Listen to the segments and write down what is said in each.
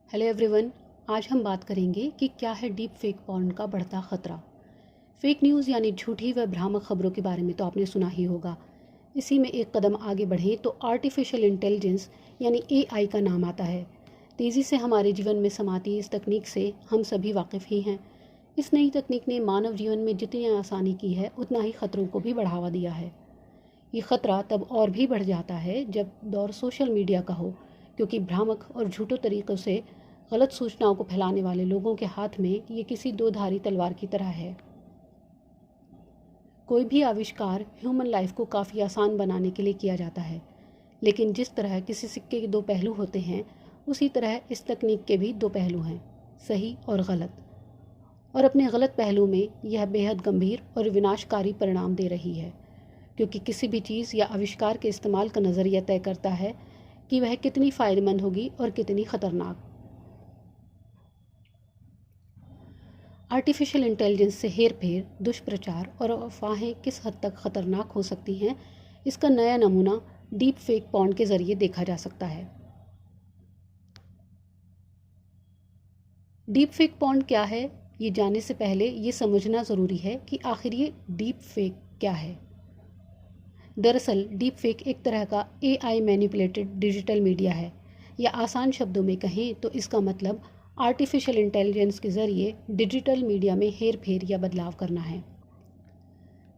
Hello everyone. आज हम बात करेंगे कि क्या है डीप फेक पॉर्न का बढ़ता खतरा। फेक न्यूज़ यानी झूठी व भ्रामक खबरों के बारे में तो आपने सुना ही होगा। इसी में एक कदम आगे बढ़ें तो आर्टिफिशियल इंटेलिजेंस यानी एआई का नाम आता है। तेज़ी से हमारे जीवन में समाती इस तकनीक से हम सभी वाकिफ़ ही हैं। इस नई तकनीक ने मानव जीवन में जितनी आसानी की है उतना ही खतरों को भी बढ़ावा दिया है। ये खतरा तब और भी बढ़ जाता है जब दौर सोशल मीडिया का हो, क्योंकि भ्रामक और झूठों तरीक़ों से गलत सूचनाओं को फैलाने वाले लोगों के हाथ में ये किसी दो धारी तलवार की तरह है। कोई भी आविष्कार ह्यूमन लाइफ को काफ़ी आसान बनाने के लिए किया जाता है, लेकिन जिस तरह किसी सिक्के के दो पहलू होते हैं, उसी तरह इस तकनीक के भी दो पहलू हैं, सही और गलत। और अपने गलत पहलू में यह बेहद गंभीर और विनाशकारी परिणाम दे रही है, क्योंकि किसी भी चीज़ या आविष्कार के इस्तेमाल का नज़रिया तय करता है कि वह कितनी फ़ायदेमंद होगी और कितनी ख़तरनाक। आर्टिफिशियल इंटेलिजेंस से हेरफेर, दुष्प्रचार और अफवाहें किस हद तक खतरनाक हो सकती हैं, इसका नया नमूना डीप फेक पॉर्न के ज़रिए देखा जा सकता है। डीप फेक पॉर्न क्या है, ये जानने से पहले ये समझना ज़रूरी है कि आखिर ये डीप फेक क्या है। दरअसल डीप फेक एक तरह का एआई मैनिपुलेटेड डिजिटल मीडिया है, या आसान शब्दों में कहें तो इसका मतलब आर्टिफिशियल इंटेलिजेंस के ज़रिए डिजिटल मीडिया में हेर फेर या बदलाव करना है।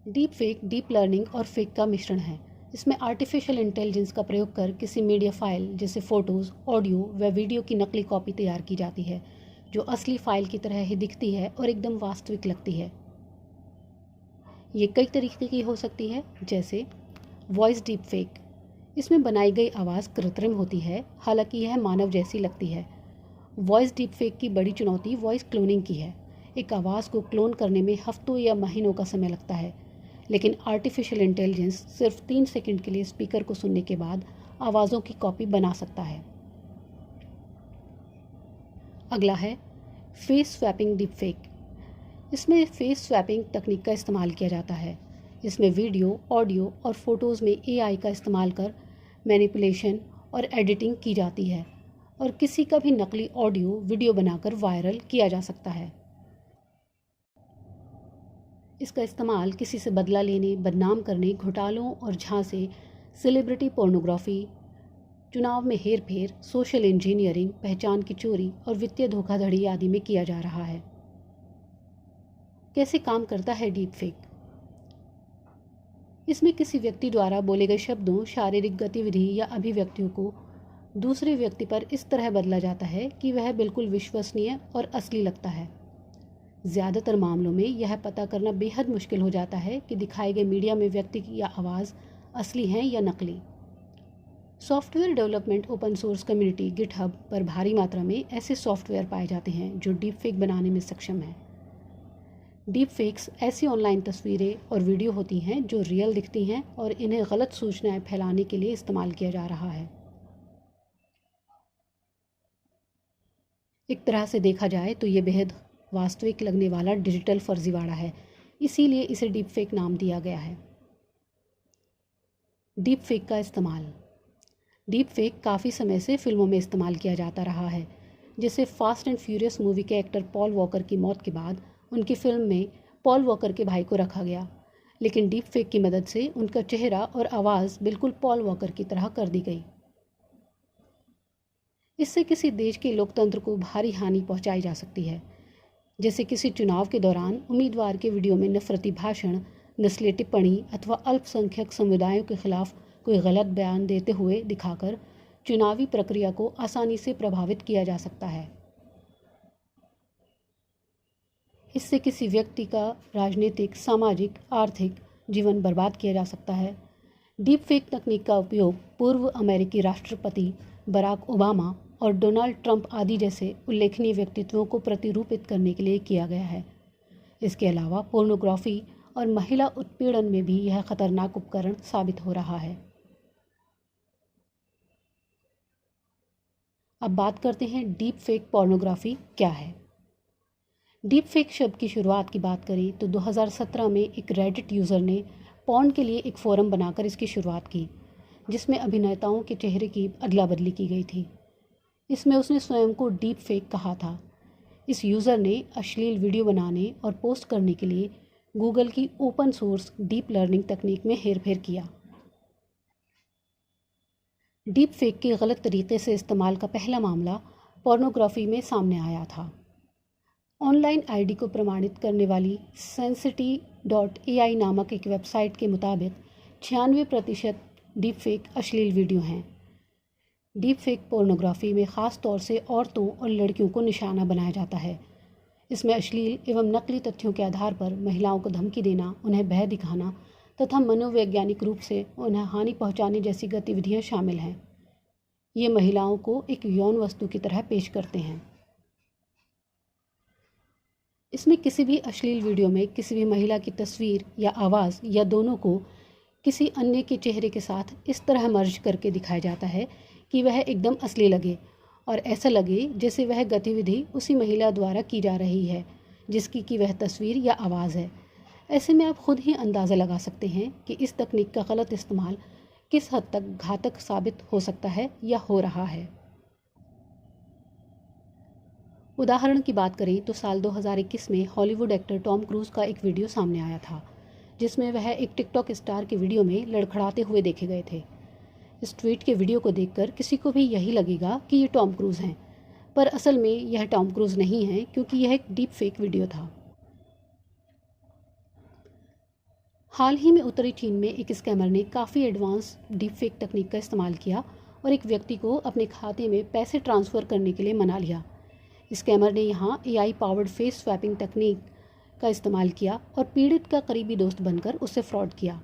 डीप फेक डीप लर्निंग और फेक का मिश्रण है। इसमें आर्टिफिशियल इंटेलिजेंस का प्रयोग कर किसी मीडिया फाइल जैसे फ़ोटोज़, ऑडियो व वीडियो की नकली कॉपी तैयार की जाती है, जो असली फ़ाइल की तरह ही दिखती है और एकदम वास्तविक लगती है। ये कई तरीके की हो सकती है, जैसे वॉइस डीप फेक। इसमें बनाई गई आवाज़ कृत्रिम होती है, हालांकि यह मानव जैसी लगती है। वॉइस डीप फेक की बड़ी चुनौती वॉइस क्लोनिंग की है। एक आवाज़ को क्लोन करने में हफ्तों या महीनों का समय लगता है, लेकिन आर्टिफिशियल इंटेलिजेंस सिर्फ 3 सेकंड के लिए स्पीकर को सुनने के बाद आवाज़ों की कॉपी बना सकता है। अगला है फेस स्वैपिंग डीप फेक। इसमें फेस स्वैपिंग तकनीक का इस्तेमाल किया जाता है। इसमें वीडियो, ऑडियो और फोटोज़ में एआई का इस्तेमाल कर मैनिपुलेशन और एडिटिंग की जाती है और किसी का भी नकली ऑडियो वीडियो बनाकर वायरल किया जा सकता है। इसका इस्तेमाल किसी से बदला लेने, बदनाम करने, घोटालों और झांसे, सेलिब्रिटी पोर्नोग्राफी, चुनाव में हेरफेर, सोशल इंजीनियरिंग, पहचान की चोरी और वित्तीय धोखाधड़ी आदि में किया जा रहा है। कैसे काम करता है डीप फेक? इसमें किसी व्यक्ति द्वारा बोले गए शब्दों, शारीरिक गतिविधि या अभिव्यक्तियों को दूसरे व्यक्ति पर इस तरह बदला जाता है कि वह बिल्कुल विश्वसनीय और असली लगता है। ज़्यादातर मामलों में यह पता करना बेहद मुश्किल हो जाता है कि दिखाए गए मीडिया में व्यक्ति की या आवाज़ असली हैं या नकली। Software development open source community GitHub पर भारी मात्रा में ऐसे सॉफ्टवेयर पाए जाते हैं जो डीप फेक बनाने में सक्षम हैं। डीप फेक्स ऐसी ऑनलाइन तस्वीरें और वीडियो होती हैं जो रियल दिखती हैं और इन्हें गलत सूचनाएं फैलाने के लिए इस्तेमाल किया जा रहा है। एक तरह से देखा जाए तो ये बेहद वास्तविक लगने वाला डिजिटल फर्जीवाड़ा है, इसीलिए इसे डीप फेक नाम दिया गया है। डीप फेक का इस्तेमाल। डीप फेक काफ़ी समय से फिल्मों में इस्तेमाल किया जाता रहा है। जैसे फास्ट एंड फ्यूरियस मूवी के एक्टर पॉल वॉकर की मौत के बाद उनकी फिल्म में पॉल वॉकर के भाई को रखा गया, लेकिन डीप फेक की मदद से उनका चेहरा और आवाज़ बिल्कुल पॉल वॉकर की तरह कर दी गई। इससे किसी देश के लोकतंत्र को भारी हानि पहुंचाई जा सकती है, जैसे किसी चुनाव के दौरान उम्मीदवार के वीडियो में नफरती भाषण, नस्लीय टिप्पणी अथवा अल्पसंख्यक समुदायों के खिलाफ कोई गलत बयान देते हुए दिखाकर चुनावी प्रक्रिया को आसानी से प्रभावित किया जा सकता है। इससे किसी व्यक्ति का राजनीतिक, सामाजिक, आर्थिक जीवन बर्बाद किया जा सकता है। डीप फेक तकनीक का उपयोग पूर्व अमेरिकी राष्ट्रपति बराक ओबामा और डोनाल्ड ट्रंप आदि जैसे उल्लेखनीय व्यक्तित्वों को प्रतिरूपित करने के लिए किया गया है। इसके अलावा पोर्नोग्राफी और महिला उत्पीड़न में भी यह खतरनाक उपकरण साबित हो रहा है। अब बात करते हैं डीप फेक पोर्नोग्राफी क्या है। डीप फेक शब्द की शुरुआत की बात करें तो 2017 में एक रेडिट यूज़र ने पॉर्न के लिए एक फोरम बनाकर इसकी शुरुआत की, जिसमें अभिनेताओं के चेहरे की अदला बदली की गई थी। इसमें उसने स्वयं को डीप फेक कहा था। इस यूज़र ने अश्लील वीडियो बनाने और पोस्ट करने के लिए गूगल की ओपन सोर्स डीप लर्निंग तकनीक में हेरफेर किया। डीप फेक के गलत तरीके से इस्तेमाल का पहला मामला पोर्नोग्राफी में सामने आया था। ऑनलाइन आईडी को प्रमाणित करने वाली Sensity.ai नामक एक वेबसाइट के मुताबिक 96% डीप फेक अश्लील वीडियो हैं। डीप फेक पोर्नोग्राफी में ख़ास तौर से औरतों और लड़कियों को निशाना बनाया जाता है। इसमें अश्लील एवं नकली तथ्यों के आधार पर महिलाओं को धमकी देना, उन्हें भय दिखाना तथा मनोवैज्ञानिक रूप से उन्हें हानि पहुंचाने जैसी गतिविधियां शामिल हैं। ये महिलाओं को एक यौन वस्तु की तरह पेश करते हैं। इसमें किसी भी अश्लील वीडियो में किसी भी महिला की तस्वीर या आवाज़ या दोनों को किसी अन्य के चेहरे के साथ इस तरह मर्ज करके दिखाया जाता है कि वह एकदम असली लगे और ऐसा लगे जैसे वह गतिविधि उसी महिला द्वारा की जा रही है जिसकी कि वह तस्वीर या आवाज़ है। ऐसे में आप खुद ही अंदाज़ा लगा सकते हैं कि इस तकनीक का गलत इस्तेमाल किस हद तक घातक साबित हो सकता है या हो रहा है। उदाहरण की बात करें तो साल 2021 में हॉलीवुड एक्टर टॉम क्रूज़ का एक वीडियो सामने आया था जिसमें वह एक टिकटॉक स्टार के वीडियो में लड़खड़ाते हुए देखे गए थे। इस ट्वीट के वीडियो को देखकर किसी को भी यही लगेगा कि ये टॉम क्रूज़ हैं, पर असल में यह टॉम क्रूज़ नहीं है क्योंकि यह एक डीप फेक वीडियो था। हाल ही में उत्तरी चीन में एक स्कैमर ने काफ़ी एडवांस डीप फेक तकनीक का इस्तेमाल किया और एक व्यक्ति को अपने खाते में पैसे ट्रांसफ़र करने के लिए मना लिया। स्कैमर ने यहाँ AI पावर्ड फेस स्वैपिंग तकनीक का इस्तेमाल किया और पीड़ित का करीबी दोस्त बनकर उससे फ्रॉड किया।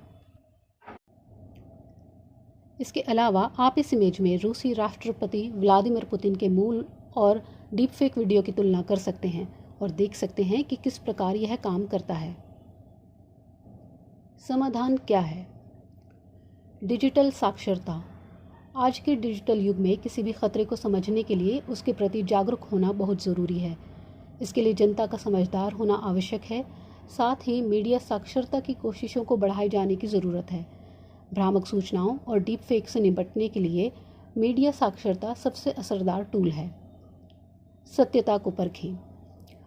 इसके अलावा आप इस इमेज में रूसी राष्ट्रपति व्लादिमीर पुतिन के मूल और डीप फेक वीडियो की तुलना कर सकते हैं और देख सकते हैं कि किस प्रकार यह काम करता है। समाधान क्या है? डिजिटल साक्षरता। आज के डिजिटल युग में किसी भी खतरे को समझने के लिए उसके प्रति जागरूक होना बहुत ज़रूरी है। इसके लिए जनता का समझदार होना आवश्यक है। साथ ही मीडिया साक्षरता की कोशिशों को बढ़ाए जाने की ज़रूरत है। भ्रामक सूचनाओं और डीप फेक से निपटने के लिए मीडिया साक्षरता सबसे असरदार टूल है। सत्यता को परखें।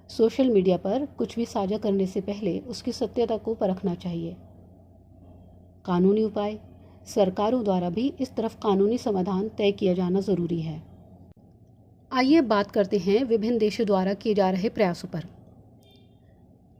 सोशल मीडिया पर कुछ भी साझा करने से पहले उसकी सत्यता को परखना चाहिए। कानूनी उपाय। सरकारों द्वारा भी इस तरफ कानूनी समाधान तय किया जाना ज़रूरी है। आइए बात करते हैं विभिन्न देशों द्वारा किए जा रहे प्रयासों पर।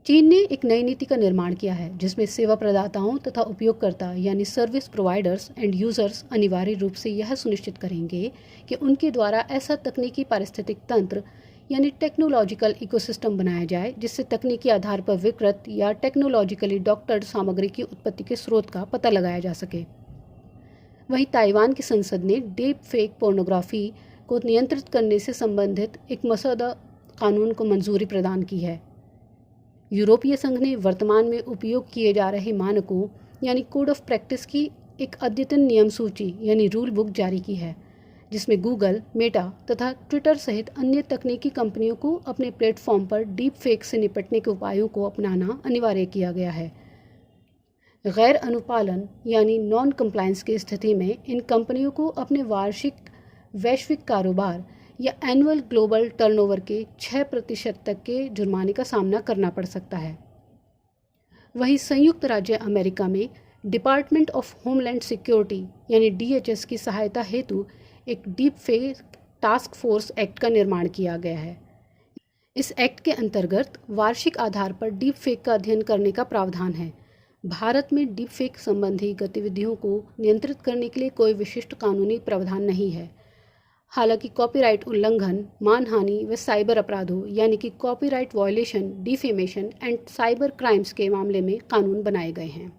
चीन ने एक नई नीति का निर्माण किया है जिसमें सेवा प्रदाताओं तथा उपयोगकर्ता यानी सर्विस प्रोवाइडर्स एंड यूज़र्स अनिवार्य रूप से यह सुनिश्चित करेंगे कि उनके द्वारा ऐसा तकनीकी पारिस्थितिक तंत्र यानी टेक्नोलॉजिकल इकोसिस्टम बनाया जाए जिससे तकनीकी आधार पर विकृत या टेक्नोलॉजिकली डॉक्टर्ड सामग्री की उत्पत्ति के स्रोत का पता लगाया जा सके। वहीं ताइवान की संसद ने डीप फेक पोर्नोग्राफी को नियंत्रित करने से संबंधित एक मसौदा कानून को मंजूरी प्रदान की है। यूरोपीय संघ ने वर्तमान में उपयोग किए जा रहे मानकों यानी कोड ऑफ प्रैक्टिस की एक अद्यतन नियम सूची यानी रूल बुक जारी की है जिसमें गूगल, मेटा तथा ट्विटर सहित अन्य तकनीकी कंपनियों को अपने प्लेटफॉर्म पर डीप फेक से निपटने के उपायों को अपनाना अनिवार्य किया गया है। गैर अनुपालन यानी नॉन कंप्लायंस की स्थिति में इन कंपनियों को अपने वार्षिक वैश्विक कारोबार या एनुअल ग्लोबल टर्नओवर के 6% तक के जुर्माने का सामना करना पड़ सकता है। वहीं संयुक्त राज्य अमेरिका में डिपार्टमेंट ऑफ होमलैंड सिक्योरिटी यानी DHS की सहायता हेतु एक deep fake task force act का निर्माण किया गया है। इस एक्ट के अंतर्गत वार्षिक आधार पर डीप फेक का अध्ययन करने का प्रावधान है। भारत में डीप फेक संबंधी गतिविधियों को नियंत्रित करने के लिए कोई विशिष्ट कानूनी प्रावधान नहीं है। हालांकि कॉपीराइट उल्लंघन, मानहानि व साइबर अपराधों यानी कि copyright violation, defamation and cyber crimes के मामले में कानून बनाए गए हैं।